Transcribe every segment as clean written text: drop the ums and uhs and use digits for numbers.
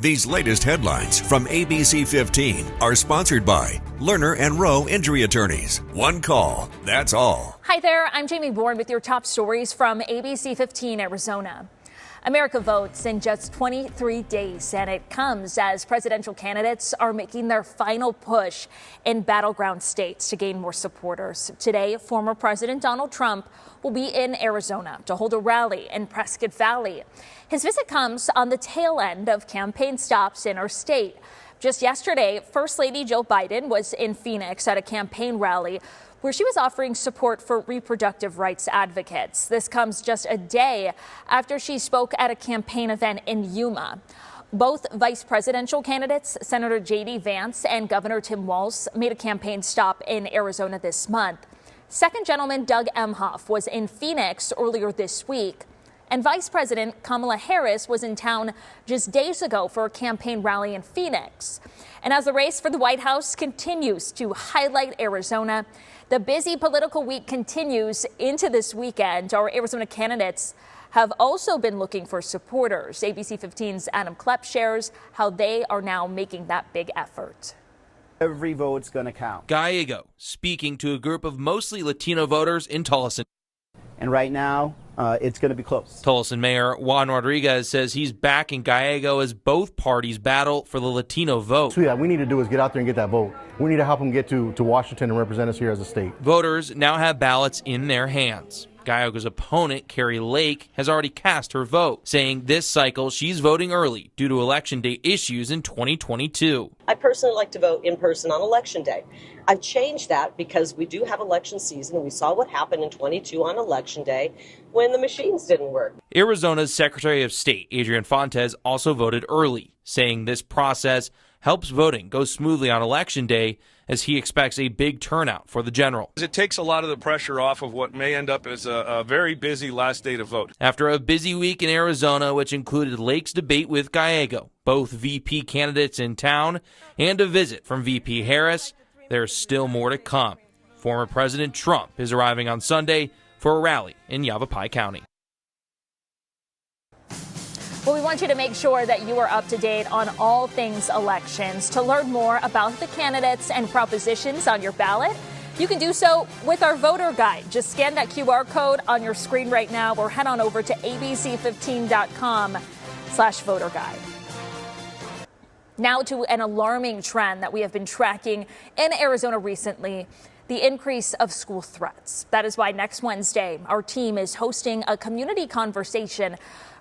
These latest headlines from ABC15 are sponsored by Lerner and Rowe Injury Attorneys. One call, that's all. Hi there, I'm Jamie Bourne with your top stories from ABC15 Arizona. America votes in just 23 days, and it comes as presidential candidates are making their final push in battleground states to gain more supporters. Today, former President Donald Trump will be in Arizona to hold a rally in Prescott Valley. His visit comes on the tail end of campaign stops in our state. Just yesterday, First Lady Joe Biden was in Phoenix at a campaign rally where she was offering support for reproductive rights advocates. This comes just a day after she spoke at a campaign event in Yuma. Both vice presidential candidates, Senator J.D. Vance and Governor Tim Walz, made a campaign stop in Arizona this month. Second gentleman Doug Emhoff was in Phoenix earlier this week. And Vice President Kamala Harris was in town just days ago for a campaign rally in Phoenix. And as the race for the White House continues to highlight Arizona, the busy political week continues into this weekend. Our Arizona candidates have also been looking for supporters. ABC 15's Adam Klepp shares how they are now making that big effort. Every vote's going to count. Gallego speaking to a group of mostly Latino voters in Tolleson. And right now, it's going to be close. Tolleson Mayor Juan Rodriguez says he's backing Gallego as both parties battle for the Latino vote. So yeah, we need to do is get out there and get that vote. We need to help them get to Washington and represent us here as a state. Voters now have ballots in their hands. Gallego's opponent, Carrie Lake, has already cast her vote, saying this cycle she's voting early due to Election Day issues in 2022. I personally like to vote in person on Election Day. I've changed that because we do have election season, and we saw what happened in 22 on Election Day when the machines didn't work. Arizona's Secretary of State, Adrian Fontes, also voted early, saying this process helps voting go smoothly on Election Day, as he expects a big turnout for the general. It takes a lot of the pressure off of what may end up as a very busy last day to vote. After a busy week in Arizona, which included Lake's debate with Gallego, both VP candidates in town, and a visit from VP Harris, there's still more to come. Former President Trump is arriving on Sunday for a rally in Yavapai County. Well, we want you to make sure that you are up to date on all things elections. To learn more about the candidates and propositions on your ballot, you can do so with our voter guide. Just scan that QR code on your screen right now or head on over to abc15.com/voter guide. Now to an alarming trend that we have been tracking in Arizona recently, the increase of school threats. That is why next Wednesday, our team is hosting a community conversation,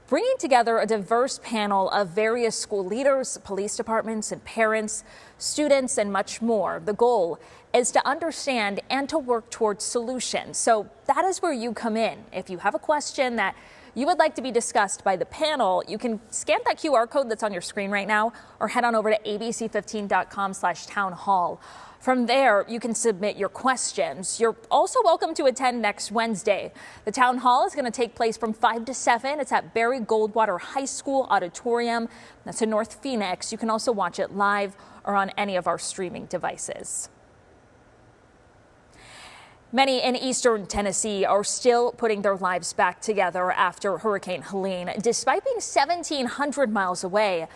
bringing together a diverse panel of various school leaders, police departments, and parents, students, and much more. The goal is to understand and to work towards solutions. So that is where you come in. If you have a question that you would like to be discussed by the panel, you can scan that QR code that's on your screen right now or head on over to abc15.com/townhall. From there, you can submit your questions. You're also welcome to attend next Wednesday. The town hall is going to take place from 5 to 7. It's at Barry Goldwater High School Auditorium. That's in North Phoenix. You can also watch it live or on any of our streaming devices. Many in eastern Tennessee are still putting their lives back together after Hurricane Helene. Despite being 1,700 miles away,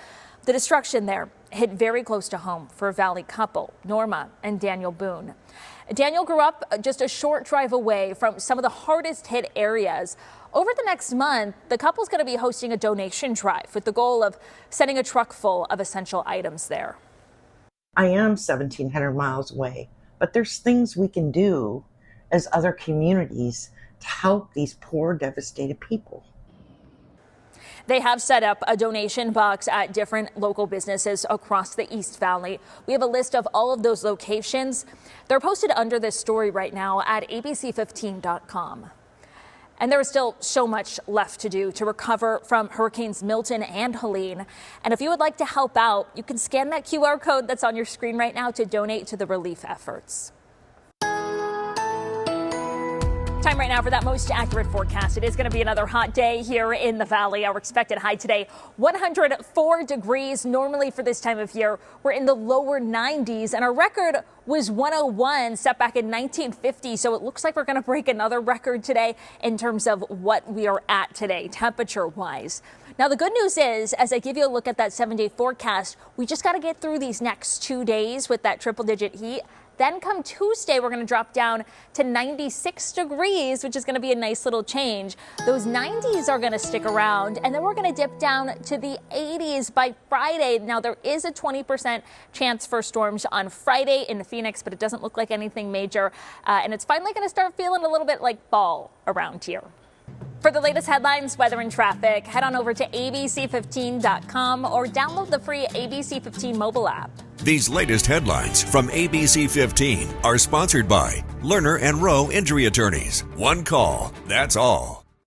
the destruction there hit very close to home for a Valley couple, Norma and Daniel Boone. Daniel grew up just a short drive away from some of the hardest hit areas. Over the next month, the couple's going to be hosting a donation drive with the goal of sending a truck full of essential items there. I am 1,700 miles away, but there's things we can do as other communities to help these poor, devastated people. They have set up a donation box at different local businesses across the East Valley. We have a list of all of those locations. They're posted under this story right now at abc15.com. And there is still so much left to do to recover from Hurricanes Milton and Helene. And if you would like to help out, you can scan that QR code that's on your screen right now to donate to the relief efforts. Time right now for that most accurate forecast. It is going to be another hot day here in the valley. Our expected high today, 104 degrees. Normally for this time of year, we're in the lower 90s, and our record was 101 set back in 1950. So it looks like we're going to break another record today in terms of what we are at today, temperature wise. Now, the good news is, as I give you a look at that 7-day forecast, we just got to get through these next 2 days with that triple digit heat. Then come Tuesday, we're going to drop down to 96 degrees, which is going to be a nice little change. Those 90s are going to stick around, and then we're going to dip down to the 80s by Friday. Now, there is a 20% chance for storms on Friday in Phoenix, but it doesn't look like anything major. And it's finally going to start feeling a little bit like fall around here. For the latest headlines, weather, and traffic, head on over to ABC15.com or download the free ABC15 mobile app. These latest headlines from ABC15 are sponsored by Lerner and Rowe Injury Attorneys. One call, that's all.